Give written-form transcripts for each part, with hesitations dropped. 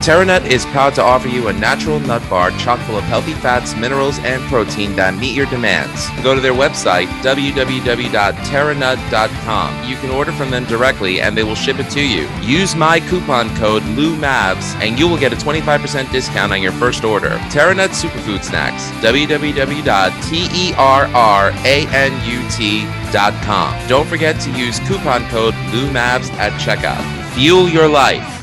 TerraNut is proud to offer you a natural nut bar chock full of healthy fats, minerals, and protein that meet your demands. Go to their website, www.terranut.com. You can order from them directly, and they will ship it to you. Use my coupon code LOUMAVS, and you will get a 25% discount on your first order. TerraNut Superfood Snacks, www.terranut.com. Don't forget to use coupon code LOUMAVS at checkout. Fuel your life.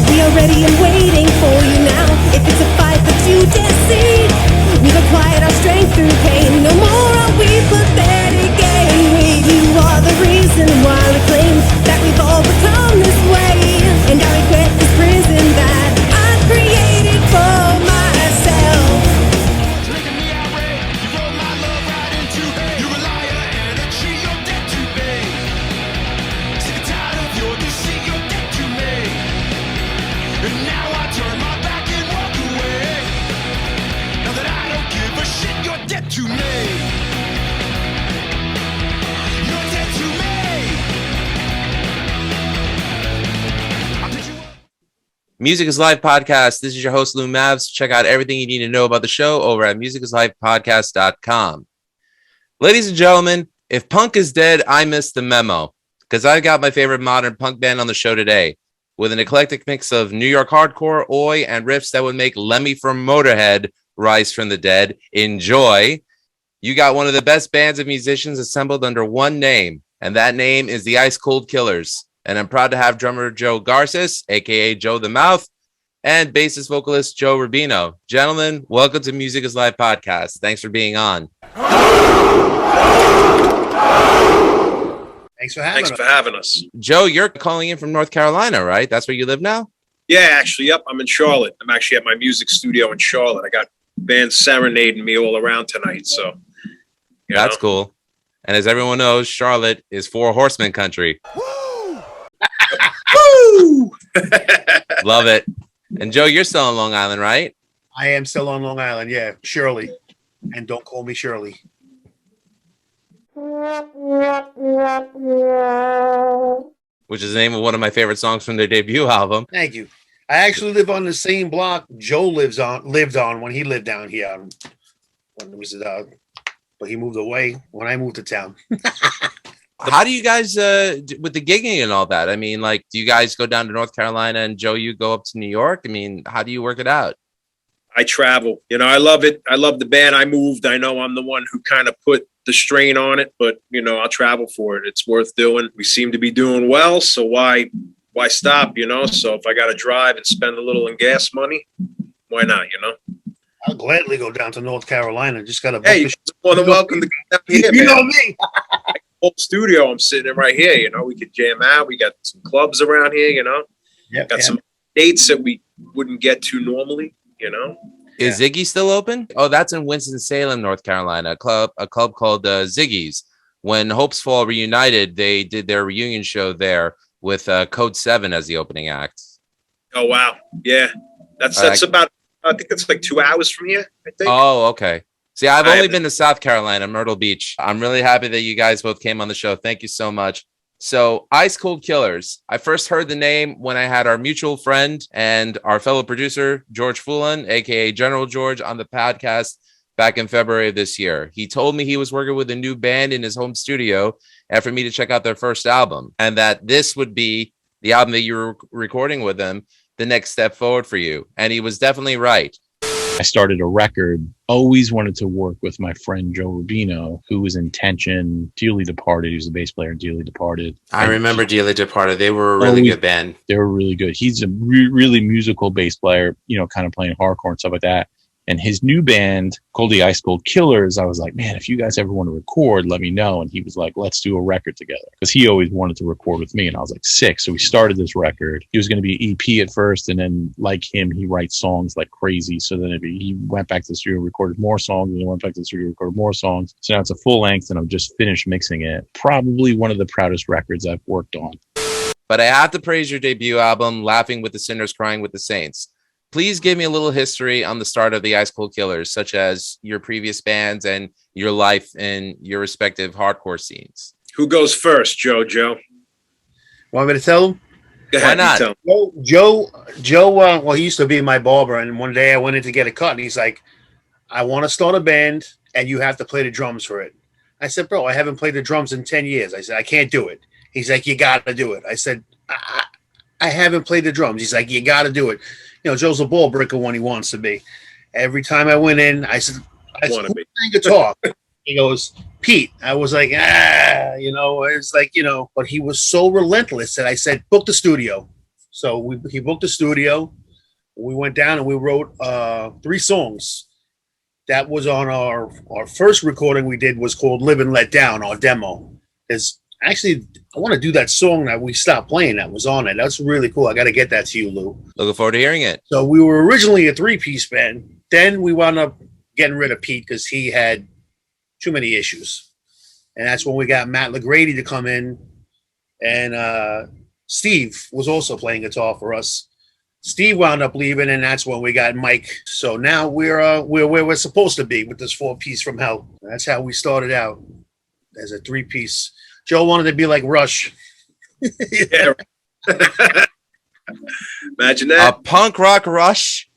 We are ready and waiting for you now. If it's a fight that you deceive, we've acquired our strength through pain. No more are we pathetic game. You are the reason why we claim that we've all become this way. And I regret this prison that I've created for myself. Drinking me outrage, you roll my love right into hate. You're a liar and a cheat, you're dead to me. Sick and tired of your deceit, you're dead to me. And now I turn my back and walk away. Now that I don't give a shit, you're dead to me. You're dead to me. I'll pick you up. Music is Live Podcast. This is your host, Lou Mavs. Check out everything you need to know about the show over at musicisLivepodcast.com. Ladies and gentlemen, if punk is dead, I missed the memo, because I got my favorite modern punk band on the show today with an eclectic mix of New York hardcore, oi, and riffs that would make Lemmy from Motorhead rise from the dead. Enjoy. You got one of the best bands of musicians assembled under one name, and that name is the Ice Cold Killers. And I'm proud to have drummer Joe Garces, aka Joe the Mouth, and bassist vocalist Joe Rubino. Gentlemen, welcome to Music is Live Podcast. Thanks for being on. Thanks for having us. Joe, you're calling in from North Carolina, right? That's where you live now? Yeah, actually, yep. I'm in Charlotte. I'm actually at my music studio in Charlotte. I got bands serenading me all around tonight, so That's cool. And as everyone knows, Charlotte is Four Horsemen country. Woo! Love it. And Joe, you're still on Long Island, right? I am still on Long Island, yeah. Shirley. And don't call me Shirley. Which is the name of one of my favorite songs from their debut album. Thank you. I actually live on the same block Joe lived on when he lived down here. When it was, but he moved away when I moved to town. How do you guys, with the gigging and all that? I mean, like, do you guys go down to North Carolina and Joe, you go up to New York? I mean, how do you work it out? I travel. I love it. I love the band. I moved. I know I'm the one who kind of put the strain on it, but I'll travel for it. It's worth doing. We seem to be doing well, so why stop? So if I got to drive and spend a little in gas money, why not? I'll gladly go down to North Carolina. Just got to. Hey, you're more than welcome to come down here, you man. know me. Whole studio I'm sitting in right here. We could jam out. We got some clubs around here. Got some dates that we wouldn't get to normally. Is Ziggy still open? Oh, that's in Winston-Salem, North Carolina, a club called Ziggy's. When Hopes Fall reunited, they did their reunion show there with Code 7 as the opening act. Oh, wow. Yeah. That's about, I think it's like 2 hours from here, I think. Oh, okay. See, I've only been to South Carolina, Myrtle Beach. I'm really happy that you guys both came on the show. Thank you so much. So, Ice Cold Killers. I first heard the name when I had our mutual friend and our fellow producer, George Fulon, aka General George, on the podcast back in February of this year. He told me he was working with a new band in his home studio and for me to check out their first album, and that this would be the album that you were recording with them, the next step forward for you. And he was definitely right. I started a record, always wanted to work with my friend Joe Rubino, who was in Tension, dearly departed. He was a bass player in Dearly Departed. I remember Dearly Departed. They were a really good band. They were really good. He's a really musical bass player, kind of playing hardcore and stuff like that. And his new band, called the Ice Cold Killers, I was like, man, if you guys ever want to record, let me know. And he was like, let's do a record together. Because he always wanted to record with me. And I was like, sick. So we started this record. He was going to be an EP at first. And then, like him, he writes songs like crazy. So then he went back to the studio, recorded more songs. And he went back to the studio, recorded more songs. So now it's a full length and I've just finished mixing it. Probably one of the proudest records I've worked on. But I have to praise your debut album, Laughing with the Sinners, Crying with the Saints. Please give me a little history on the start of the Ice Cold Killers, such as your previous bands and your life in your respective hardcore scenes. Who goes first, Joe? Want me to tell him? Go ahead, Why not? you tell him. Joe, well, he used to be my barber, and one day I went in to get a cut, and he's like, I want to start a band, and you have to play the drums for it. I said, bro, I haven't played the drums in 10 years. I said, I can't do it. He's like, you got to do it. I said, I haven't played the drums. He's like, you got to do it. You know, Joe's a ball breaker when he wants to be. Every time I went in, I said, who's playing guitar? He goes, Pete. I was like, it's like, but he was so relentless that I said, book the studio. So he booked the studio. We went down and we wrote 3 songs. That was on our first recording we did was called Live and Let Down, our demo. Actually, I want to do that song that we stopped playing that was on it. That's really cool. I got to get that to you, Lou. Looking forward to hearing it. So we were originally a 3-piece band. Then we wound up getting rid of Pete because he had too many issues. And that's when we got Matt LEGRADY to come in. And Steve was also playing guitar for us. Steve wound up leaving, and that's when we got Mike. So now we're where we're supposed to be with this 4-piece from hell. That's how we started out as a 3-piece. Joe wanted to be like Rush. Yeah. Imagine that. A punk rock Rush?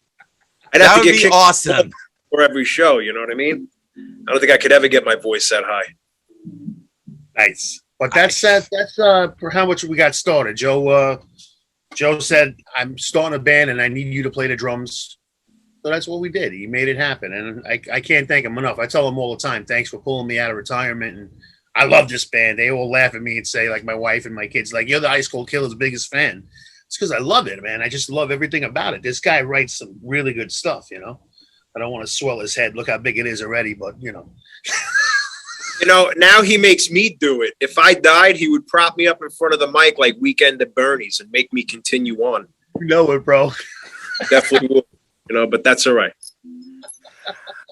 That would be awesome. For every show, you know what I mean? I don't think I could ever get my voice that high. Nice. But that's for how much we got started. Joe said, I'm starting a band and I need you to play the drums. So that's what we did. He made it happen. And I can't thank him enough. I tell him all the time, thanks for pulling me out of retirement. And I love this band. They all laugh at me and say, like my wife and my kids, like, you're the Ice Cold Killers' biggest fan. It's because I love it, man. I just love everything about it. This guy writes some really good stuff, I don't want to swell his head. Look how big it is already, but, now he makes me do it. If I died, he would prop me up in front of the mic like Weekend at Bernie's and make me continue on. You know it, bro. Definitely would, but that's all right.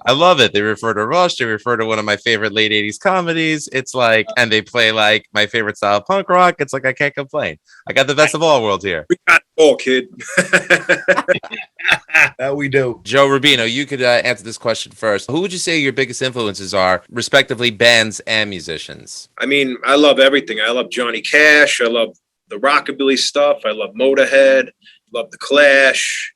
I love it. They refer to Rush. They refer to one of my favorite late 80s comedies. It's like, and they play like my favorite style of punk rock. It's like, I can't complain. I got the best of all worlds here. We got it all, kid. That we do. Joe Rubino, you could answer this question first. Who would you say your biggest influences are, respectively, bands and musicians? I mean, I love everything. I love Johnny Cash. I love the rockabilly stuff. I love Motorhead. Love the Clash.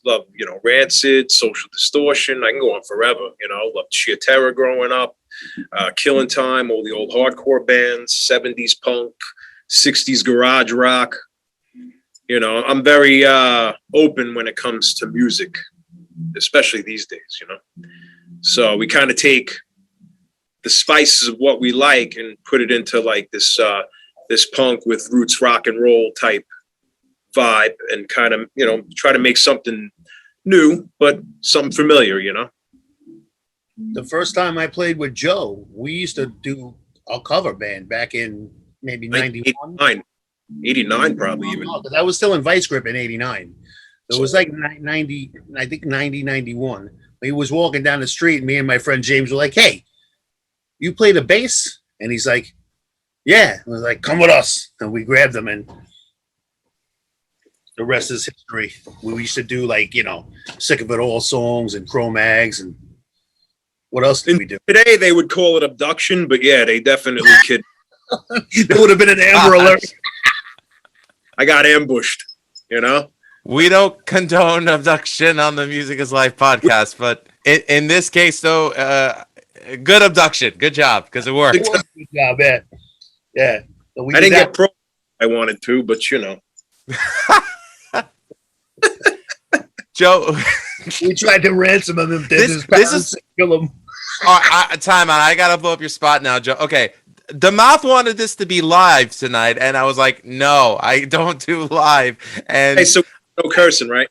Love, Rancid, Social Distortion. I can go on forever, Love Sheer Terror growing up, Killing Time, all the old hardcore bands, 70s punk, 60s garage rock. I'm very open when it comes to music, especially these days, So we kind of take the spices of what we like and put it into like this punk with roots rock and roll type vibe and kind of, try to make something new, but something familiar, The first time I played with Joe, we used to do a cover band back in maybe 91. 89 probably even. No, I was still in Vice Grip in 89. So it was like 90, I think 90, 91. He was walking down the street and me and my friend James were like, hey, you play the bass? And he's like, yeah. I was like, come with us. And we grabbed him and the rest is history. We used to do like, Sick of It All songs and Cro-Mags and what else did we do? Today they would call it abduction, but yeah, they definitely could. There would have been an Amber Alert. I got ambushed, We don't condone abduction on the Music is Life podcast, but in this case, though, good abduction. Good job, because it worked. Good job, man. Yeah. So I didn't get pro. I wanted to, but Joe, we tried to ransom him. This is kill him. Time out. I gotta blow up your spot now, Joe. Okay, the Mouth wanted this to be live tonight, and I was like, no, I don't do live. And hey, so no cursing, right?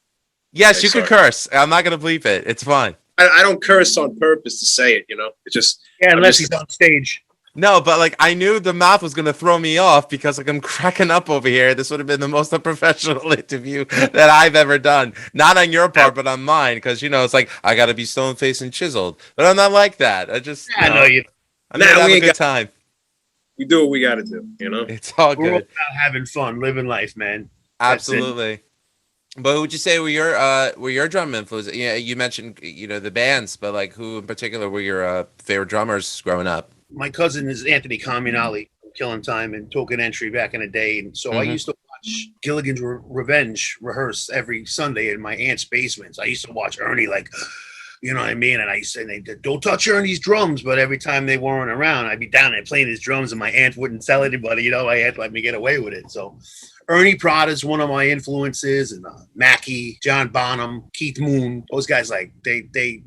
Yes, okay, you can curse. I'm not gonna bleep it. It's fine. I don't curse on purpose to say it, It's just unless he's on stage. No, but like I knew the mouth was gonna throw me off because like I'm cracking up over here. This would have been the most unprofessional interview that I've ever done. Not on your part, but on mine, because it's like I gotta be stone faced and chiseled. But I'm not like that. I know you. I'm gonna have a good time. We do what we gotta do, It's all We're all good. about having fun, living life, man. Absolutely. But who would you say were your drum influences? Yeah, you mentioned the bands, but like who in particular were your favorite drummers growing up? My cousin is Anthony COMUNALE from Killing Time and Token Entry back in the day, and so I used to watch Gilligan's Revenge rehearse every Sunday in my aunt's basement. So I used to watch Ernie, like, you know what I mean? And I used to say, don't touch Ernie's drums, but every time they weren't around, I'd be down there playing his drums, and my aunt wouldn't tell anybody. My aunt let me get away with it. So Ernie Prada is one of my influences, and Mackie, John Bonham, Keith Moon, those guys, like they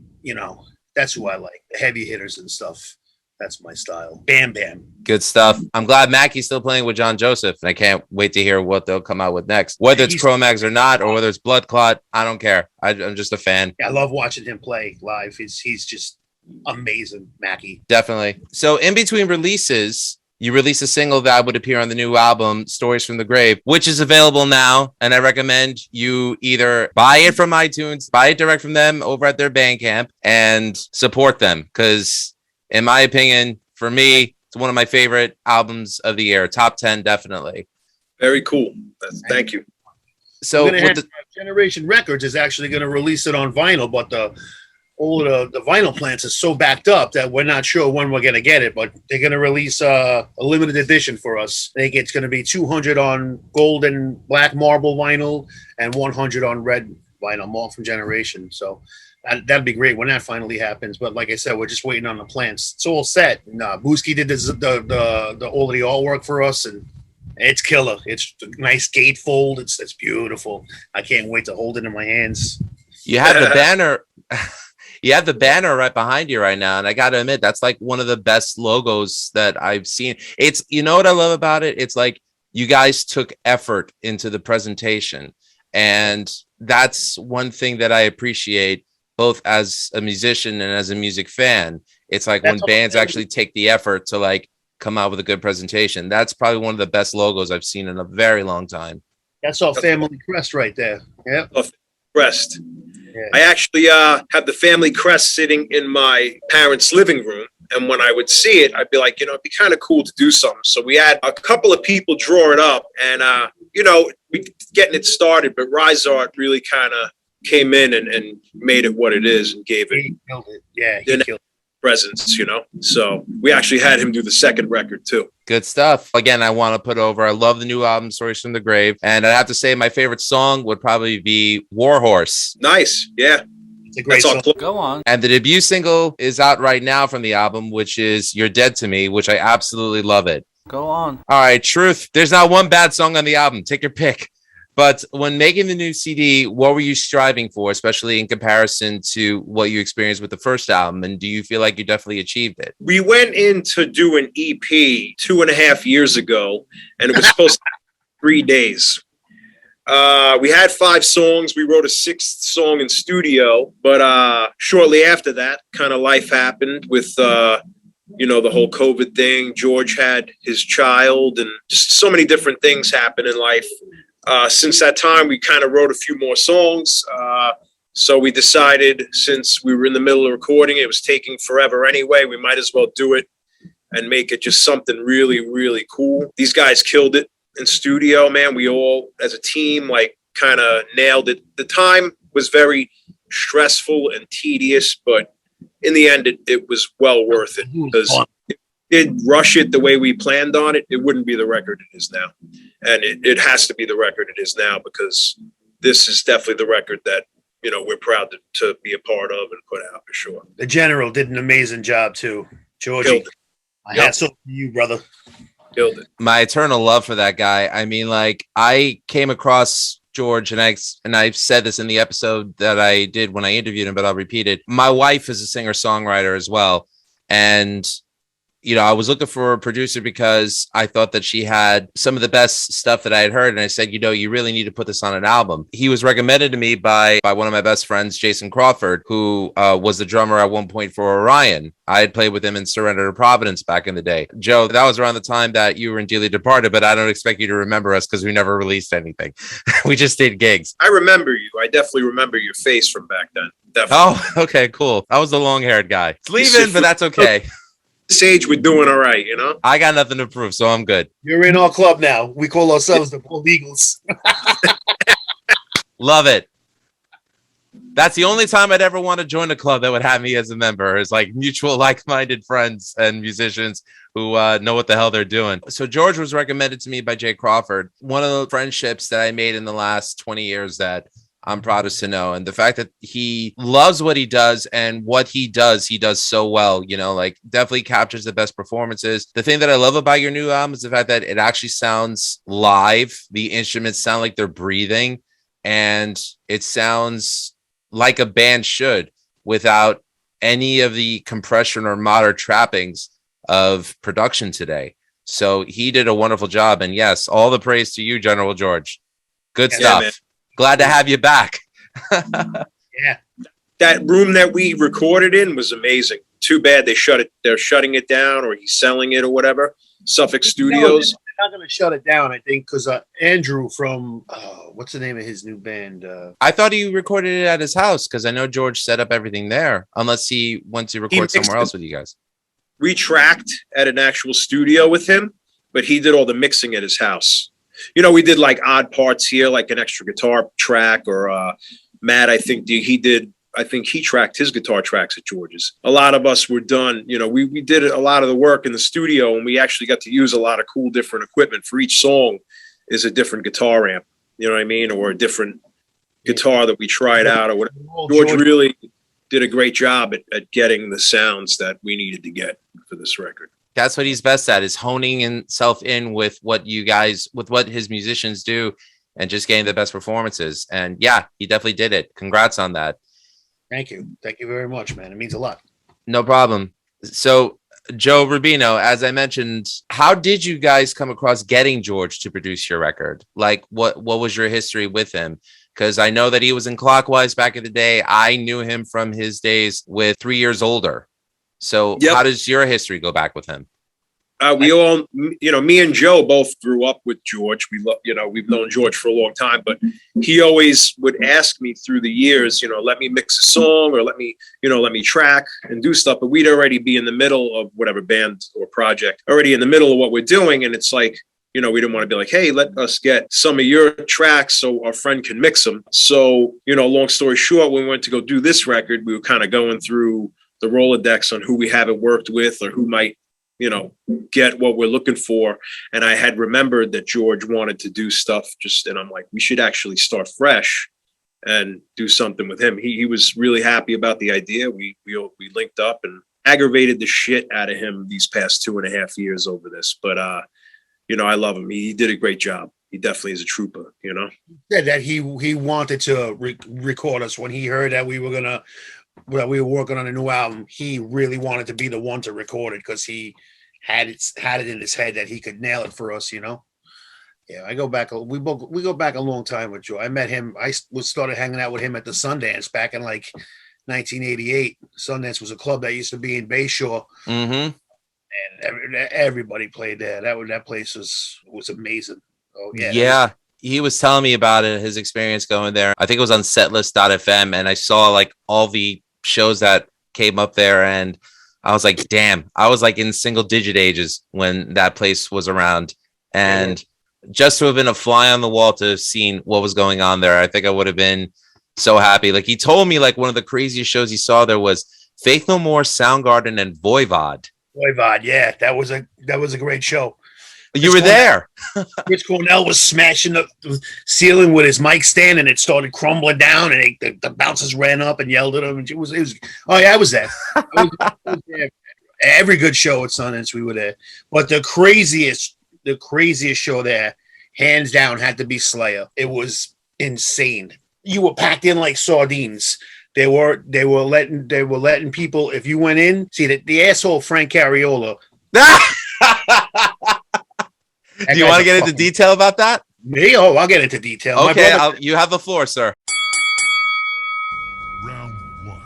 that's who I like, the heavy hitters and stuff. That's my style. Bam Bam. Good stuff. I'm glad Mackie's still playing with John Joseph, and I can't wait to hear what they'll come out with next. Whether it's Cro-Mags or not, or whether it's Blood Clot, I don't care. I'm just a fan. I love watching him play live. He's just amazing, Mackie. Definitely. So in between releases, you released a single that would appear on the new album, Stories from the Grave, which is available now. And I recommend you either buy it from iTunes, buy it direct from them over at their Bandcamp, and support them. Because in my opinion, for me, it's one of my favorite albums of the year. Top 10, definitely. Very cool. Thank you. So Generation Records is actually going to release it on vinyl, but the vinyl plants is so backed up that we're not sure when we're going to get it, but they're going to release a limited edition for us. I think it's going to be 200 on gold and black marble vinyl and 100 on red vinyl, more from Generation. So that'd be great when that finally happens. But like I said, we're just waiting on the plants. It's all set. And Booski did all the artwork for us, and it's killer. It's a nice gatefold. It's beautiful. I can't wait to hold it in my hands. You have the banner. You have the banner right behind you right now, and I got to admit that's like one of the best logos that I've seen. It's what I love about it. It's like you guys took effort into the presentation, and that's one thing that I appreciate both as a musician and as a music fan. It's like when bands actually take the effort to like come out with a good presentation. That's probably one of the best logos I've seen in a very long time. That's our family crest right there. Yeah, crest. Yeah. I actually have the family crest sitting in my parents' living room. And when I would see it, I'd be like, it'd be kind of cool to do something. So we had a couple of people draw it up, and, we getting it started. But Rise Art really kind of came in and made it what it is and gave it. He killed it. Yeah, he killed it. Presence, So we actually had him do the second record too. Good stuff. Again, I want to put over, I love the new album, Stories from the Grave. And I have to say my favorite song would probably be Warhorse. Nice. Yeah. It's a great song. Go on. And the debut single is out right now from the album, which is You're Dead to Me, which I absolutely love it. Go on. All right, Truth. There's not one bad song on the album. Take your pick. But when making the new CD, what were you striving for, especially in comparison to what you experienced with the first album? And do you feel like you definitely achieved it? We went in to do an EP 2.5 years ago, and it was supposed to be 3 days. We had 5 songs. We wrote a 6th song in studio, but shortly after that, kind of life happened with, the whole COVID thing. George had his child, and just so many different things happen in life. Since that time, we kind of wrote a few more songs. So we decided, since we were in the middle of recording, it was taking forever anyway, we might as well do it and make it just something really, really cool. These guys killed it in studio, man. We all, as a team, like kind of nailed it. The time was very stressful and tedious, but in the end, it was well worth it, because if we did rush it the way we planned on it, it wouldn't be the record it is now. And it has to be the record it is now, because this is definitely the record that, we're proud to be a part of and put out, for sure. The General did an amazing job too. Georgie, my hats off to you, brother. Killed it. My eternal love for that guy. I mean, like, I came across George, and I've said this in the episode that I did when I interviewed him, but I'll repeat it. My wife is a singer-songwriter as well. And I was looking for a producer because I thought that she had some of the best stuff that I had heard. And I said, you really need to put this on an album. He was recommended to me by one of my best friends, Jason Crawford, who was the drummer at one point for Orion. I had played with him in Surrender to Providence back in the day. Joe, that was around the time that you were in Dearly Departed, but I don't expect you to remember us because we never released anything. We just did gigs. I remember you. I definitely remember your face from back then. Definitely. Oh, okay, cool. I was the long-haired guy. It's leaving, but that's okay. This age, we're doing all right, I got nothing to prove, so I'm good. You're in our club now. We call ourselves the Bald Eagles. Love it. That's the only time I'd ever want to join a club that would have me as a member, is like mutual like-minded friends and musicians who know what the hell they're doing. So George was recommended to me by Jay Crawford, one of the friendships that I made in the last 20 years that I'm proudest to know. And the fact that he loves what he does and what he does so well, definitely captures the best performances. The thing that I love about your new album is the fact that it actually sounds live. The instruments sound like they're breathing, and it sounds like a band should, without any of the compression or modern trappings of production today. So he did a wonderful job. And yes, all the praise to you, General George. Good stuff. Man. Glad to have you back. Yeah. That room that we recorded in was amazing. Too bad they're shutting it down, or he's selling it or whatever. Suffolk Studios. They're not going to shut it down, I think, because Andrew from, what's the name of his new band? I thought he recorded it at his house, because I know George set up everything there, unless he went to record somewhere else with you guys. We tracked at an actual studio with him, but he did all the mixing at his house. We did like odd parts here, like an extra guitar track, or Matt, I think he tracked his guitar tracks at George's. A lot of us were done, we did a lot of the work in the studio, and we actually got to use a lot of cool different equipment. For each song is a different guitar amp, you know what I mean? Or a different guitar that we tried out or whatever. George really did a great job at getting the sounds that we needed to get for this record. That's what he's best at, is honing himself in with what his musicians do and just getting the best performances. And yeah, he definitely did it. Congrats on that. Thank you. Thank you very much, man. It means a lot. No problem. So Joe Rubino, as I mentioned, how did you guys come across getting George to produce your record? Like what was your history with him? Because I know that he was in Clockwise back in the day. I knew him from his days with 3 years older. So How does your history go back with him? We all, me and Joe both grew up with George. We've known George for a long time, but he always would ask me through the years, let me mix a song, or let me track and do stuff. But we'd already be in the middle of whatever band or project, already in the middle of what we're doing. And it's like, we didn't want to be like, hey, let us get some of your tracks so our friend can mix them. So, long story short, when we went to go do this record, we were kind of going through the Rolodex on who we haven't worked with or who might, get what we're looking for. And I had remembered that George wanted to do stuff and I'm like, we should actually start fresh and do something with him. He was really happy about the idea. We linked up and aggravated the shit out of him these past 2.5 years over this. But, I love him. He did a great job. He definitely is a trooper, Yeah, that he wanted to record us when he heard that we were working on a new album. He really wanted to be the one to record it because he had it in his head that he could nail it for us, Yeah, I go back. We go back a long time with Joe. I met him. I started hanging out with him at the Sundance back in like 1988. Sundance was a club that used to be in Bayshore, and everybody played there. That place was amazing. Oh yeah. Yeah. He was telling me about it, his experience going there. I think it was on setlist.fm, and I saw like all the shows that came up there, and I was like, damn, I was like in single digit ages when that place was around. And just to have been a fly on the wall to have seen what was going on there, I think I would have been so happy. Like he told me like one of the craziest shows he saw there was Faith No More, Soundgarden, and Voivod. Voivod, yeah, that was a great show. You were there. Rich Cornell was smashing the ceiling with his mic stand, and it started crumbling down, and the bouncers ran up and yelled at him. And it was. Oh yeah, I was there. I was there. Every good show at Sundance, we were there. But the craziest show there, hands down, had to be Slayer. It was insane. You were packed in like sardines. They were letting people, if you went in, see that the asshole Frank Cariola Do you want to get into detail about that? Me? Oh, I'll get into detail. Okay, you have the floor, sir. Round one.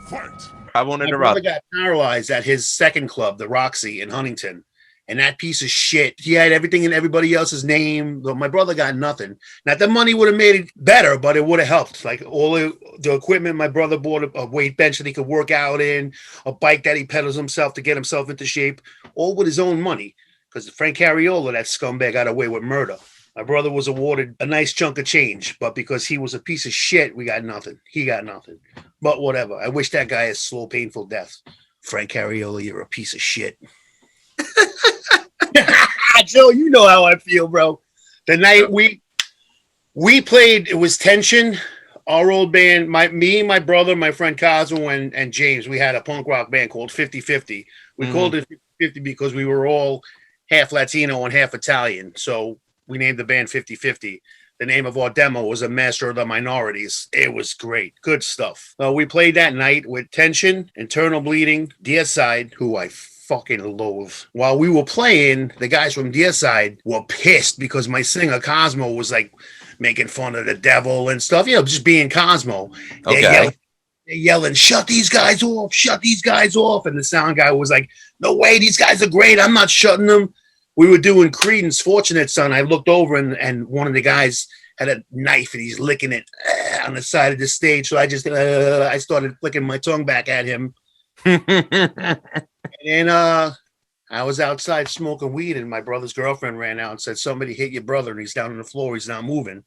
Fight. I won't My brother interrupt. got paralyzed at his second club, the Roxy in Huntington. And that piece of shit, he had everything in everybody else's name. But my brother got nothing. Now, the money would have made it better, but it would have helped. Like all the equipment, my brother bought a weight bench that he could work out in, a bike that he pedals himself to get himself into shape, all with his own money. Because Frank Cariola, that scumbag, got away with murder. My brother was awarded a nice chunk of change, but because he was a piece of shit, we got nothing. He got nothing. But whatever. I wish that guy a slow, painful death. Frank Cariola, you're a piece of shit. Joe, you know how I feel, bro. The night we played, it was tension. Our old band, me, my brother, my friend Cosmo, and James, we had a punk rock band called 50-50. We called it 50-50 because we were all half Latino and half Italian. So we named the band 50-50. The name of our demo was A Master of the Minorities. It was great. Good stuff. We played that night with Tension, Internal Bleeding, Deicide, who I fucking loathe. While we were playing, the guys from Deicide were pissed because my singer Cosmo was like making fun of the devil and stuff, just being Cosmo. They're yelling, shut these guys off, shut these guys off. And the sound guy was like, no way, these guys are great. I'm not shutting them. We were doing Creedence Fortunate Son. I looked over and one of the guys had a knife and he's licking it on the side of the stage. So I started flicking my tongue back at him. And I was outside smoking weed, and my brother's girlfriend ran out and said, somebody hit your brother, and he's down on the floor. He's not moving.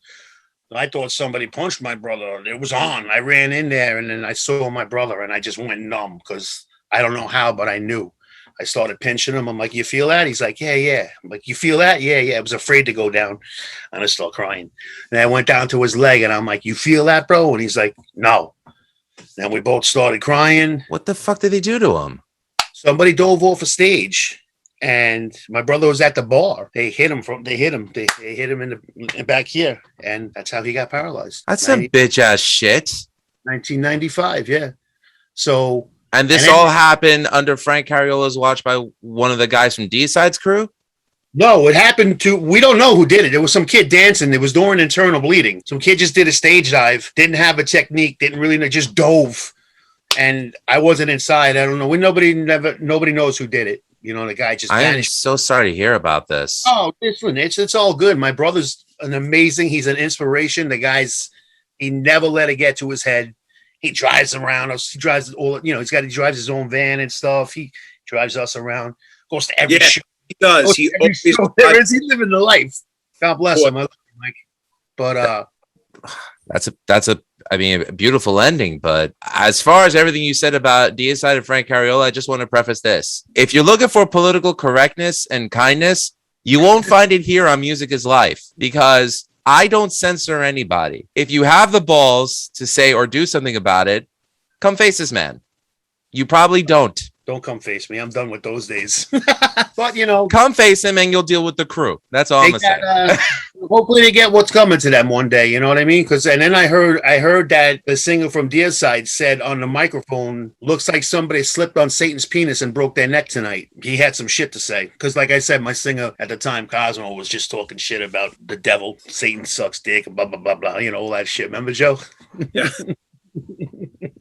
I thought somebody punched my brother. It was on. I ran in there, and then I saw my brother, and I just went numb because I don't know how, but I knew. I started pinching him. I'm like, you feel that? He's like, yeah. I'm like, you feel that? Yeah. I was afraid to go down. And I started crying. And I went down to his leg, and I'm like, you feel that, bro? And he's like, no. Then we both started crying. What the fuck did they do to him? Somebody dove off a stage, and my brother was at the bar. They hit him in the back here, and that's how he got paralyzed. That's some bitch ass shit. 1995, yeah. So, and this all happened under Frank Cariola's watch by one of the guys from D-Side's crew? No, it happened to, we don't know who did it. It was some kid dancing. It was during Internal Bleeding. Some kid just did a stage dive, didn't have a technique, didn't really know, just dove. And I wasn't inside. I don't know. Nobody knows who did it. The guy just vanished. I'm so sorry to hear about this. Oh, listen, it's all good. My brother's he's an inspiration. The guy's, he never let it get to his head. He drives around us. He drives all, he drives his own van and stuff. He drives us around, goes to every show. He does. He's living the life. God bless him. I love him, Mike. But that's a beautiful ending. But as far as everything you said about Deicide and Frank Cariola, I just want to preface this. If you're looking for political correctness and kindness, you won't find it here on Music is Life, because I don't censor anybody. If you have the balls to say or do something about it, come face this man. You probably don't. Don't come face me. I'm done with those days. But come face him and you'll deal with the crew. That's all I'm gonna say. Hopefully they get what's coming to them one day. You know what I mean? And then I heard that the singer from Deicide said on the microphone, "Looks like somebody slipped on Satan's penis and broke their neck tonight." He had some shit to say because, like I said, my singer at the time, Cosmo, was just talking shit about the devil, Satan sucks dick, blah blah blah blah. All that shit. Remember, Joe? Yeah.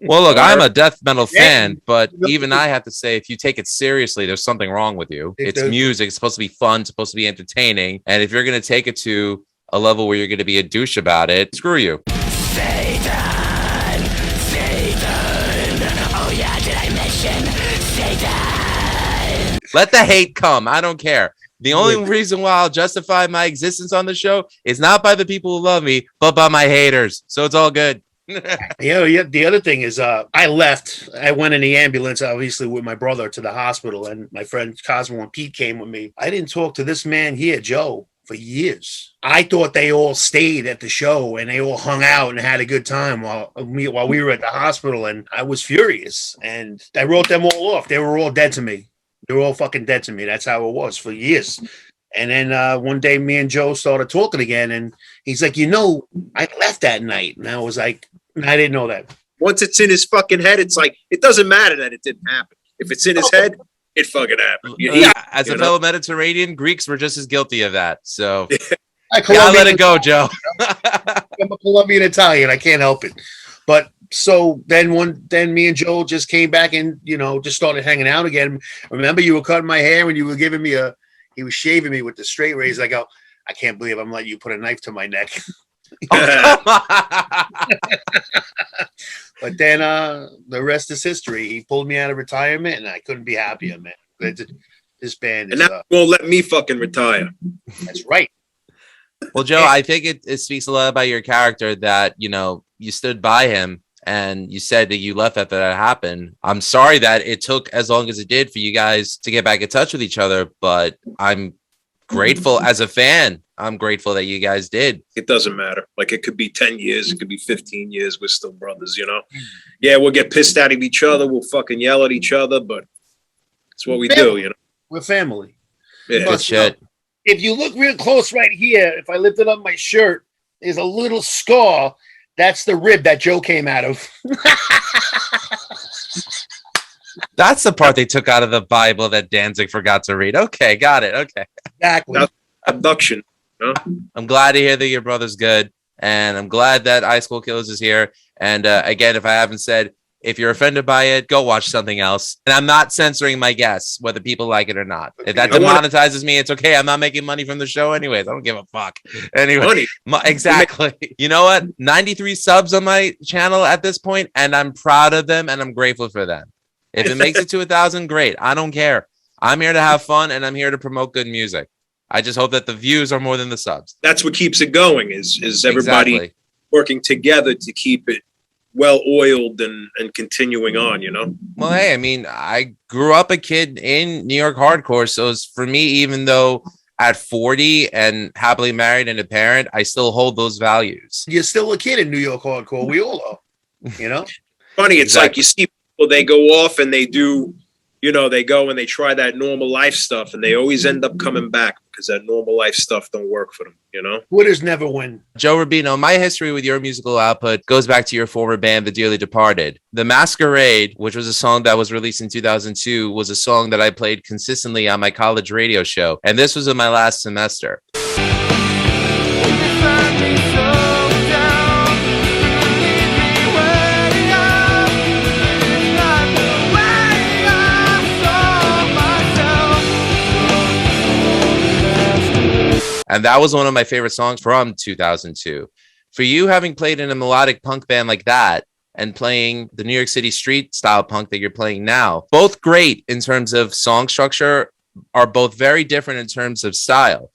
Well, look, I'm a death metal fan, but even I have to say, if you take it seriously, there's something wrong with you. It's music. It's supposed to be fun. It's supposed to be entertaining. And if you're going to take it to a level where you're going to be a douche about it, screw you. Satan! Oh yeah, did I mention Satan? Let the hate come. I don't care. The only reason why I'll justify my existence on the show is not by the people who love me, but by my haters. So it's all good. Yeah. The other thing is, I left. I went in the ambulance, obviously, with my brother to the hospital, and my friend Cosmo and Pete came with me. I didn't talk to this man here, Joe, for years. I thought they all stayed at the show and they all hung out and had a good time while we were at the hospital, and I was furious. And I wrote them all off. They were all dead to me. They were all fucking dead to me. That's how it was for years. And then one day, me and Joe started talking again, and he's like, I left that night. And I was like, I didn't know that. Once it's in his fucking head, it's like, it doesn't matter that it didn't happen. If it's in his head, It fucking happened. As a fellow Mediterranean, Greeks were just as guilty of that. So I gotta let it go, Joe. I'm a Colombian Italian. I can't help it. But so then me and Joel just came back and, just started hanging out again. Remember, you were cutting my hair and you were giving me he was shaving me with the straight razor. I go, I can't believe I'm letting you put a knife to my neck. But then the rest is history. He pulled me out of retirement and I couldn't be happier, man. This band is. And now won't let me fucking retire. That's right. Well, Joe, I think it speaks a lot about your character that, you stood by him and you said that you left after that happened. I'm sorry that it took as long as it did for you guys to get back in touch with each other, but I'm grateful as a fan. I'm grateful that you guys did. It doesn't matter. Like, it could be 10 years. It could be 15 years. We're still brothers, Yeah, we'll get pissed at each other. We'll fucking yell at each other, but it's what we do, We're family. Yeah. Good shit. If you look real close right here, if I lifted up my shirt, there's a little scar. That's the rib that Joe came out of. That's the part they took out of the Bible that Danzig forgot to read. Okay, got it. Okay. Exactly. Abduction. I'm glad to hear that your brother's good, and I'm glad that High School Killers is here. And again, if I haven't said, if you're offended by it, go watch something else. And I'm not censoring my guests, whether people like it or not. If that demonetizes me, it's okay. I'm not making money from the show anyways. I don't give a fuck. Anyway, exactly. You know what? 93 subs on my channel at this point, and I'm proud of them, and I'm grateful for them. If it makes it to 1,000, great. I don't care. I'm here to have fun, and I'm here to promote good music. I just hope that the views are more than the subs. That's what keeps it going is everybody working together to keep it well-oiled and continuing on, Well, hey, I mean, I grew up a kid in New York hardcore. So for me, even though at 40 and happily married and a parent, I still hold those values. You're still a kid in New York hardcore. We all are, Funny, it's like you see people, they go off and they do, they go and they try that normal life stuff and they always end up coming back because that normal life stuff don't work for them, Winners never win. Joe Rubino, my history with your musical output goes back to your former band, The Dearly Departed. The Masquerade, which was a song that was released in 2002, was a song that I played consistently on my college radio show. And this was in my last semester. And that was one of my favorite songs from 2002. For you, having played in a melodic punk band like that and playing the New York City street style punk that you're playing now, both great in terms of song structure, are both very different in terms of style.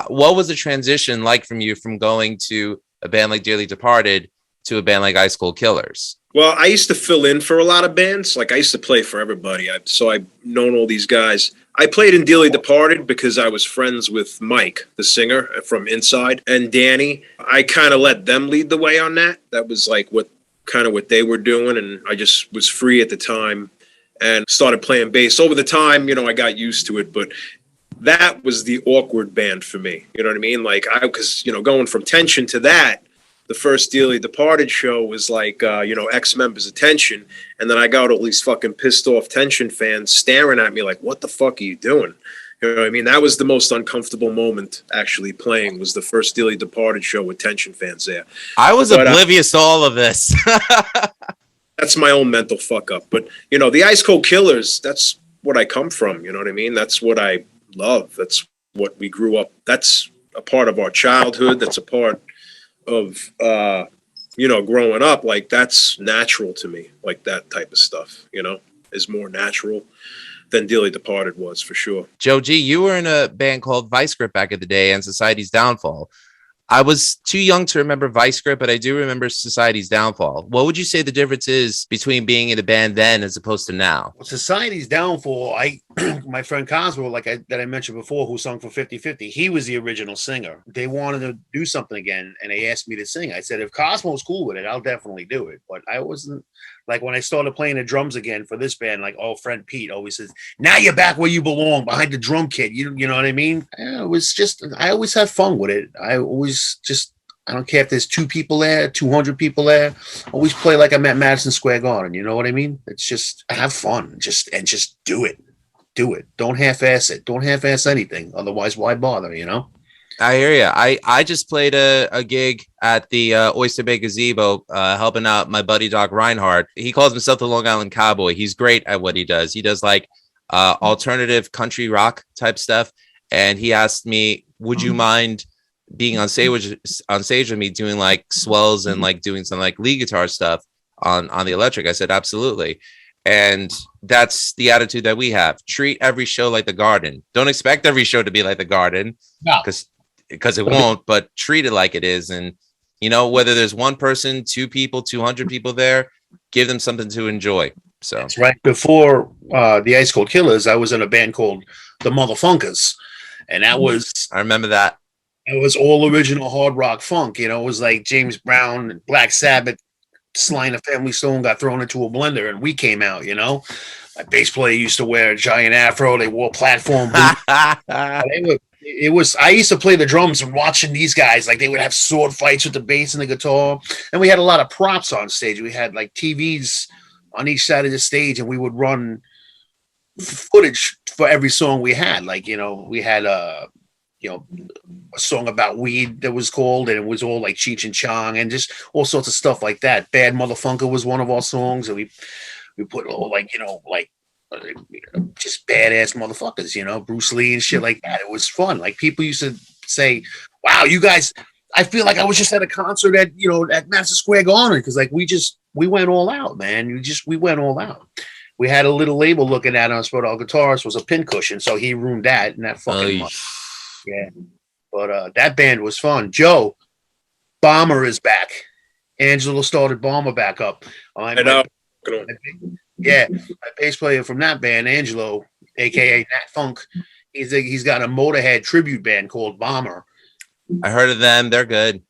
What was the transition like from you from going to a band like Dearly Departed to a band like High School Killers? Well, I used to fill in for a lot of bands. Like, I used to play for everybody. So I've known all these guys. I played in Dearly Departed because I was friends with Mike, the singer from Inside, and Danny. I kind of let them lead the way on that. That was like what they were doing. And I just was free at the time and started playing bass. Over the time, I got used to it, but that was the awkward band for me. You know what I mean? Like, because going from Tension to that, the first Dearly Departed show was like, ex-members of Tension. And then I got all these fucking pissed off Tension fans staring at me like, what the fuck are you doing? You know what I mean? That was the most uncomfortable moment actually playing, was the first Dearly Departed show with Tension fans there. I was oblivious to all of this. That's my own mental fuck up. But, the Ice Cold Killers, that's what I come from. You know what I mean? That's what I love. That's what we grew up. That's a part of our childhood. That's a part of growing up. Like, that's natural to me. Like, that type of stuff is more natural than Dearly Departed was, for sure. Joe G, you were in a band called Vice Grip back in the day and Society's Downfall. I was too young to remember Vice Grip, but I do remember Society's Downfall. What would you say the difference is between being in a band then as opposed to now? Well, Society's Downfall, my friend Cosmo, that I mentioned before, who sung for 50/50, he was the original singer. They wanted to do something again, and they asked me to sing. I said, if Cosmo's cool with it, I'll definitely do it. But I wasn't, like, when I started playing the drums again for this band, like, friend Pete always says, now you're back where you belong, behind the drum kit. You know what I mean? It was just, I always had fun with it. I don't care if there's 2 people there, 200 people there. Always play like I'm at Madison Square Garden. You know what I mean? It's just, have fun, just do it. do it. Don't half-ass it. Don't half-ass anything. Otherwise, why bother, you know? I hear you. I just played a gig at the Oyster Bay Gazebo, helping out my buddy Doc Reinhardt. He calls himself the Long Island Cowboy. He's great at what he does. He does like alternative country rock type stuff. And he asked me, would you mind being on stage with me doing like swells and like doing some like lead guitar stuff on the electric? I said, absolutely. And that's the attitude that we have. Treat every show like the Garden. Don't expect every show to be like the Garden. No. Because it won't, but treat it like it is. And, you know, whether there's one person, 2 people, 200 people there, give them something to enjoy. So that's right. Before the Ice Cold Killers, I was in a band called the Motherfunkers. And that was, I remember that. It was all original hard rock funk. You know, it was like James Brown and Black Sabbath, Sly and the Family Stone got thrown into a blender and we came out, you know. My bass player used to wear a giant afro. They wore platform boots. I used to play the drums and watching these guys, like they would have sword fights with the bass and the guitar. And we had a lot of props on stage. We had like TVs on each side of the stage and we would run footage for every song we had. Like, you know, we had a song about weed that was called, and it was all like Cheech and Chong and just all sorts of stuff like that. Bad Motherfunker was one of our songs. And we put all like, you know, like, just badass motherfuckers, you know, Bruce Lee and shit like that. It was fun. Like people used to say, wow, you guys, I feel like I was just at a concert at, you know, at Madison Square Garden. Cause like we went all out, man. We went all out. We had a little label looking at us, but our guitarist was a pincushion. So he ruined that and that fucking month. Yeah. But that band was fun. Joe, Bomber is back. Angelo started Bomber back up. I know. Yeah, my bass player from that band, Angelo, aka Nat Funk, he's got a Motorhead tribute band called Bomber. I heard of them. They're good.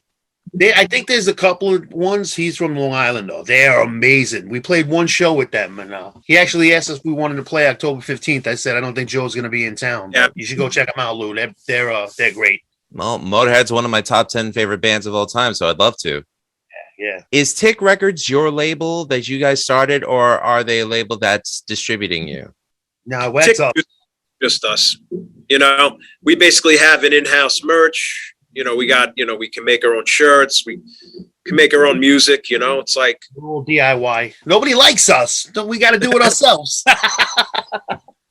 I think there's a couple of ones. He's from Long Island, though. They are amazing. We played one show with them, and he actually asked us if we wanted to play October 15th. I said I don't think Joe's going to be in town. Yeah, you should go check them out, Lou. They're great. Well, Motorhead's one of my top 10 favorite bands of all time, so I'd love to. Yeah. Is Tick Records your label that you guys started, or are they a label that's distributing you? No, what's up? Just us. You know, we basically have an in-house merch. You know, we can make our own shirts. We can make our own music. You know, it's like all DIY. Nobody likes us. We got to do it ourselves.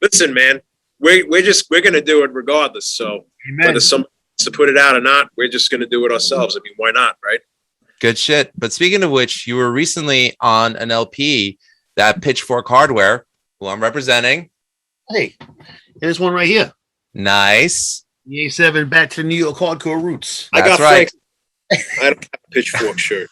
Listen, man, we're gonna do it regardless. So whether someone wants to put it out or not, we're just gonna do it ourselves. I mean, why not, right? Good shit. But speaking of which, you were recently on an LP that Pitchfork Hardware, who I'm representing. Hey, there's one right here. Nice. The A7 Back to New York Hardcore Roots. That's I got right. I don't have a Pitchfork shirt.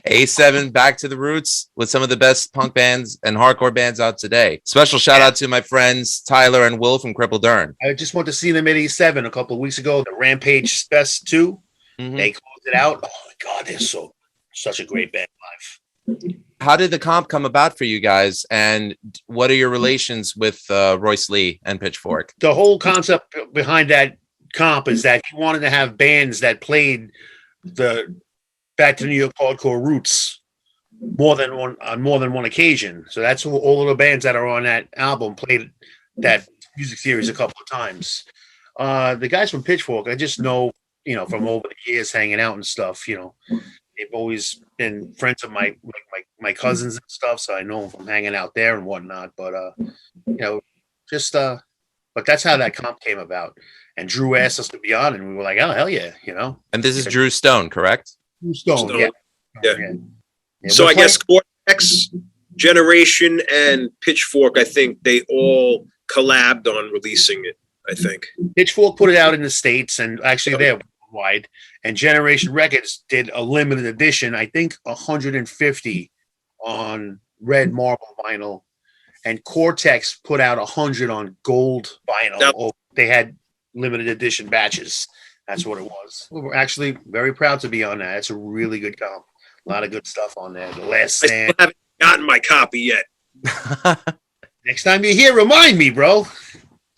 A7 Back to the Roots with some of the best punk bands and hardcore bands out today. Special shout out to my friends Tyler and Will from Crippled Urn. I just went to see them at A7 a couple of weeks ago. The Rampage Fest 2. Mm-hmm. They closed it out. Oh my God, they're such a great band live. How did the comp come about for you guys, and what are your relations with Royce Lee and Pitchfork? The whole concept behind that comp is that he wanted to have bands that played the Back to New York Hardcore Roots on more than one occasion. So that's all of the bands that are on that album played that music series a couple of times. The guys from Pitchfork, I just know, you know, from over the years hanging out and stuff, you know, they've always been friends of my cousins and stuff. So I know them from hanging out there and whatnot, but, you know, just, but that's how that comp came about. And Drew asked us to be on, and we were like, oh, hell yeah, you know. And this is Drew Stone, correct? Drew Stone. Yeah. So I guess Cortex, Generation, and Pitchfork, I think they all collabed on releasing it, I think. Pitchfork put it out in the States, and actually they're worldwide. And Generation Records did a limited edition, I think 150 on red marble vinyl. And Cortex put out 100 on gold vinyl. Yep. They had limited edition batches. That's what it was. We were actually very proud to be on that. It's a really good comp. A lot of good stuff on there. The Last Stand. I haven't gotten my copy yet. Next time you're here, remind me, bro.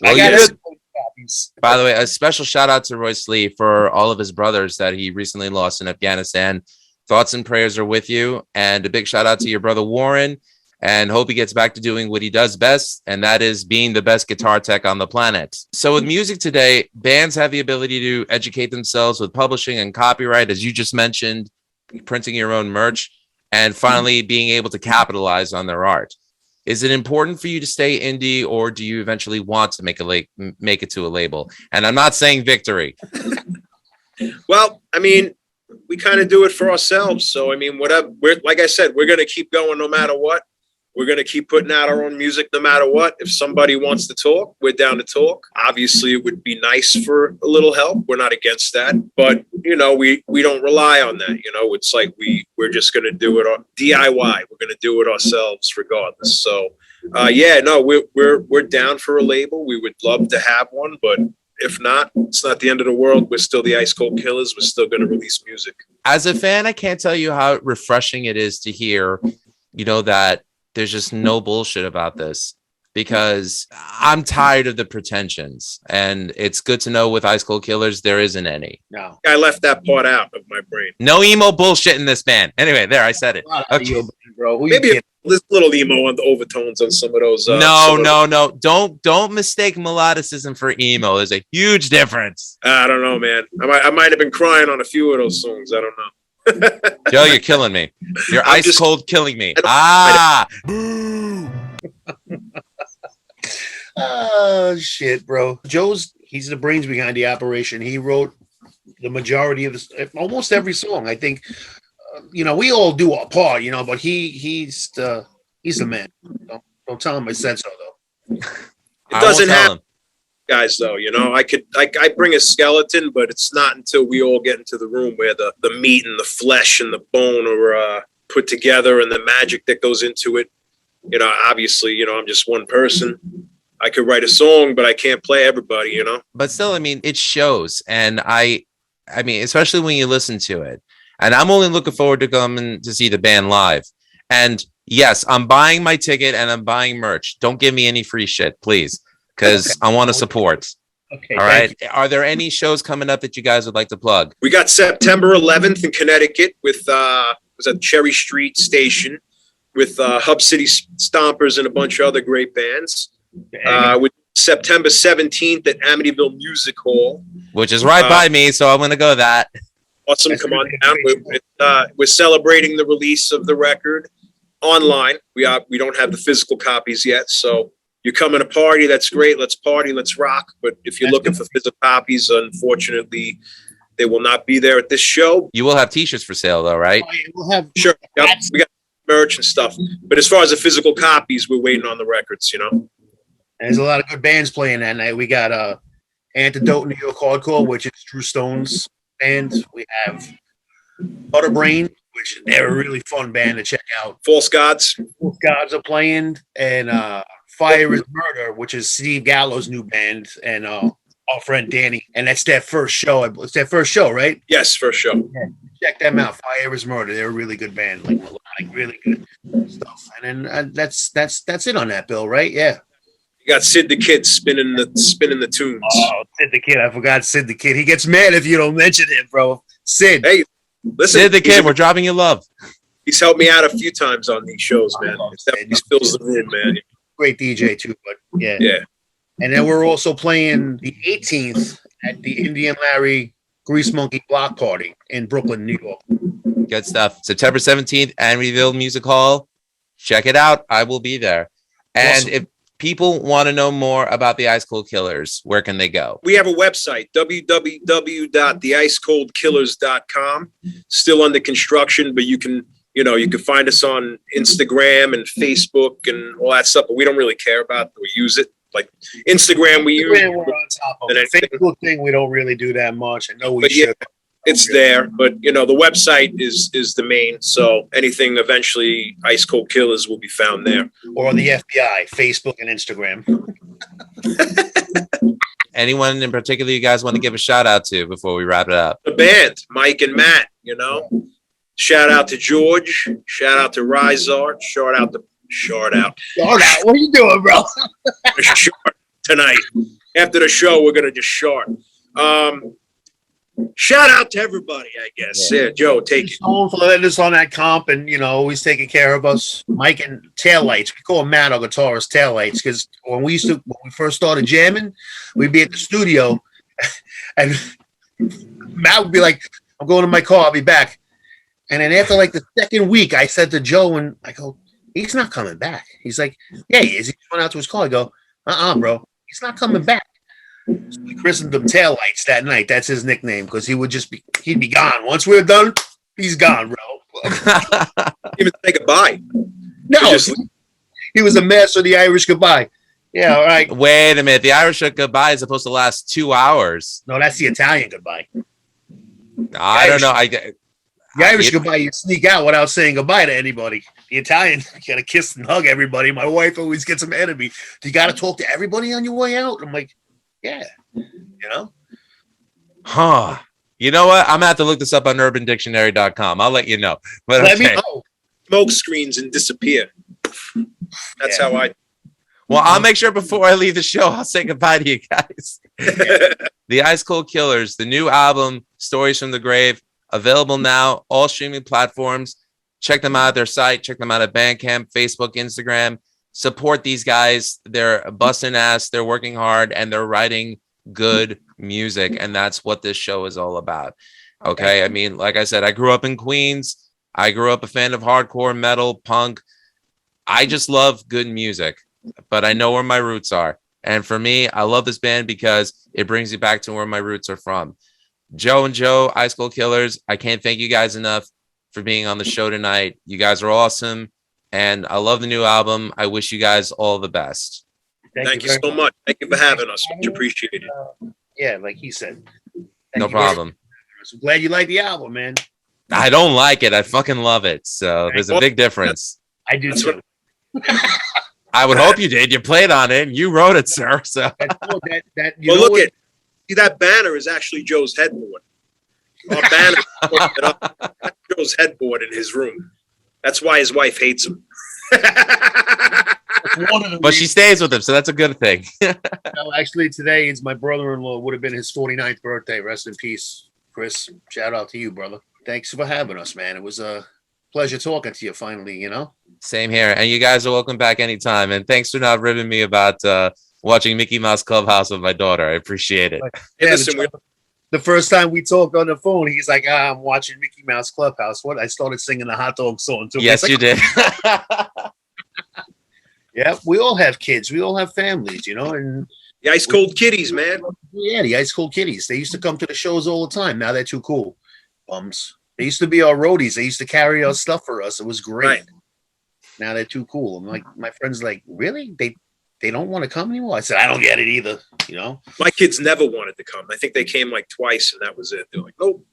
I got it. By the way, a special shout out to Royce Lee for all of his brothers that he recently lost in Afghanistan. Thoughts and prayers are with you. And a big shout out to your brother Warren and hope he gets back to doing what he does best, and that is being the best guitar tech on the planet. So with music today, bands have the ability to educate themselves with publishing and copyright, as you just mentioned, printing your own merch, and finally being able to capitalize on their art. Is it important for you to stay indie, or do you eventually want to make it to a label? And I'm not saying victory. Well, I mean, we kind of do it for ourselves. So, I mean, whatever, like I said, we're going to keep going no matter what. We're going to keep putting out our own music no matter what. If somebody wants to talk, we're down to talk. Obviously, it would be nice for a little help. We're not against that. But, you know, we don't rely on that. You know, it's like we're just going to do it on DIY. We're going to do it ourselves regardless. So, yeah, no, we're down for a label. We would love to have one, but if not, it's not the end of the world. We're still the Ice Cold Killers. We're still going to release music. As a fan, I can't tell you how refreshing it is to hear, you know, that there's just no bullshit about this, because I'm tired of the pretensions, and it's good to know with Ice Cold Killers there isn't any. No. I left that part out of my brain. No emo bullshit in this band. Anyway, there, I said it. Okay. Bro, who Maybe you there's little emo on the overtones on some of those. No. Don't mistake melodicism for emo. There's a huge difference. I don't know, man. I might have been crying on a few of those songs. I don't know. Joe, you're killing me. You're I'm ice just- cold killing me. Oh shit, bro. He's the brains behind the operation. He wrote the majority of this, almost every song. I think, you know, we all do our part, you know, but he's the man. Don't tell him I said so though. It doesn't have guys though, you know. I bring a skeleton, but it's not until we all get into the room where the meat and the flesh and the bone are put together, and the magic that goes into it. You know, obviously, you know, I'm just one person. I could write a song, but I can't play everybody, you know. But still, I mean, it shows, and I mean, especially when you listen to it. And I'm only looking forward to coming to see the band live. And yes, I'm buying my ticket and I'm buying merch. Don't give me any free shit, please, because I want to support. Okay. All right. Are there any shows coming up that you guys would like to plug? We got September 11th in Connecticut with was at Cherry Street Station with Hub City Stompers and a bunch of other great bands. With September 17th at Amityville Music Hall, Which is right by me, so I'm going to go that. Awesome. Come on down. We're celebrating the release of the record online. We don't have the physical copies yet, so you're coming to party. That's great. Let's party. Let's rock. But if you're looking for physical copies, unfortunately, they will not be there at this show. You will have t-shirts for sale, though, right? We'll have Sure. Yep. We got merch and stuff. But as far as the physical copies, we're waiting on the records, you know. There's a lot of good bands playing that night. We got Antidote New York Hardcore, which is Drew Stone's band. We have Butterbrain, which they're a really fun band to check out. False Gods. False Gods are playing, and Fire is Murder, which is Steve Gallo's new band, and our friend Danny. And that's their first show. It's their first show, right? Yes, for sure. Yeah. Check them out. Fire is Murder. They're a really good band, like really good stuff. And then that's it on that bill, right? Yeah. You got Sid the Kid spinning the tunes. Oh, Sid the Kid. I forgot Sid the Kid. He gets mad if you don't mention him, bro. Sid. Hey, listen. Sid the Kid, we're dropping you love. He's helped me out a few times on these shows, man. He fills the room, man. Great DJ too, but yeah. Yeah. And then we're also playing the 18th at the Indian Larry Grease Monkey Block Party in Brooklyn, New York. Good stuff. September 17th, Amityville Music Hall. Check it out. I will be there. And Awesome. if people want to know more about the Ice Cold Killers, where can they go? We have a website, www.theicecoldkillers.com. Still under construction, but you can find us on Instagram and Facebook and all that stuff, but we don't really care about it. We use it. Like Instagram, we use We're on top of it. Facebook thing, we don't really do that much. I know we But yeah, should. it's there, but the website is the main. So anything eventually Ice Cold Killers will be found there. Or the FBI, Facebook and Instagram. Anyone in particular you guys want to give a shout out to before we wrap it up? The band, Mike and Matt, Shout out to George. Shout out to Rizart. Shout out. What are you doing, bro? Short tonight. After the show, we're gonna just short. Shout out to everybody, I guess. Yeah, Joe, take it. Stone for letting us on that comp and, always taking care of us. Mike and Taillights. We call him Matt, our guitarist, Taillights, because when we first started jamming, we'd be at the studio and Matt would be like, I'm going to my car, I'll be back. And then after like the second week, I said to Joe, and I go, he's not coming back. He's like, yeah, he is. He went out to his car. I go, bro, he's not coming back. So we christened him Taillights that night. That's his nickname because he'd be gone. Once we're done, he's gone, bro. Even say goodbye. No, he was a master of the Irish goodbye. Yeah, all right. Wait a minute. The Irish goodbye is supposed to last 2 hours. No, that's the Italian goodbye. I don't know. The Irish goodbye, you sneak out without saying goodbye to anybody. The Italian, you gotta kiss and hug everybody. My wife always gets mad at me. Do you gotta talk to everybody on your way out? I'm like, yeah, Huh. You know what? I'm gonna have to look this up on urbandictionary.com. I'll let you know. But let me know. Smoke screens and disappear. That's how I. Well, I'll make sure before I leave the show, I'll say goodbye to you guys. The Ice Cold Killers, the new album, Stories from the Grave, available now, all streaming platforms. Check them out at their site. Check them out at Bandcamp, Facebook, Instagram. Support these guys. They're busting ass. They're working hard, and they're writing good music. And that's what this show is all about. Okay. I mean, like I said, I grew up in Queens. I grew up a fan of hardcore, metal, punk. I just love good music, but I know where my roots are. And for me, I love this band because it brings me back to where my roots are from. Joe and Joe, Ice Cold Killers, I can't thank you guys enough for being on the show tonight. You guys are awesome. And I love the new album. I wish you guys all the best. Thank you so much. Thank you for having us. Much appreciated. Yeah, like he said. No problem. I'm glad you like the album, man. I don't like it. I fucking love it. So there's a big difference. I do too. I would hope you did. You played on it and you wrote it, sir. So look at see, that banner is actually Joe's headboard. Our banner that's Joe's headboard in his room. That's why his wife hates him. But she stays with him, so that's a good thing. No, actually, today is my brother-in-law. Would have been his 49th birthday. Rest in peace, Chris. Shout out to you, brother. Thanks for having us, man. It was a pleasure talking to you finally, Same here. And you guys are welcome back anytime. And thanks for not ribbing me about watching Mickey Mouse Clubhouse with my daughter. I appreciate it. Yeah, listen, the first time we talked on the phone, he's like, I'm watching Mickey Mouse Clubhouse. What? I started singing the hot dog song too. Yes, you did. Yeah, we all have kids. We all have families, and the Ice Cold Kitties, man. Yeah, the Ice Cold Kitties. They used to come to the shows all the time. Now they're too cool. Bums. They used to be our roadies. They used to carry our stuff for us. It was great. Right. Now they're too cool. I'm like, my friend's like, really? They don't want to come anymore? I said, I don't get it either. My kids never wanted to come. I think they came like twice, and that was it. They're like, nope.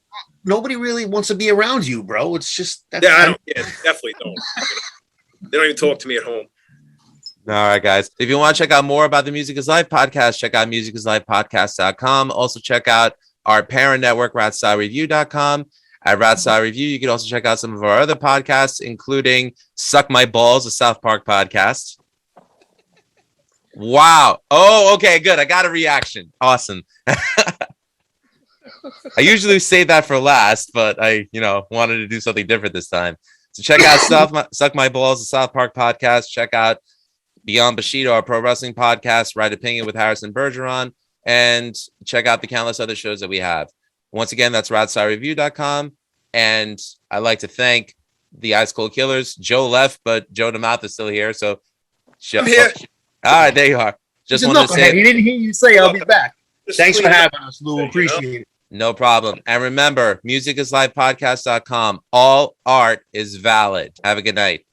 Nobody really wants to be around you, bro. It's just I definitely don't. They don't even talk to me at home. All right, guys. If you want to check out more about the Music is Life podcast, check out musicisLifepodcast.com. Also, check out our parent network, ratstylereview.com. At Ratstyle Review, you can also check out some of our other podcasts, including Suck My Balls, a South Park podcast. Wow. Oh, okay, good. I got a reaction. Awesome. I usually save that for last, but I, wanted to do something different this time. So check out Suck My Balls, a South Park podcast. Check out Beyond Bushido, our pro wrestling podcast, Right Opinion with Harrison Bergeron, and check out the countless other shows that we have. Once again, that's ratstyrereview.com. And I'd like to thank the Ice Cold Killers. Joe left, but Joe DeMouth is still here. So, I'm here. All right, there you are. Just wanted to say, he didn't hear you say I'll be back. Thanks for having us, Lou. Appreciate it. No problem. And remember, musicisLifepodcast.com. All art is valid. Have a good night.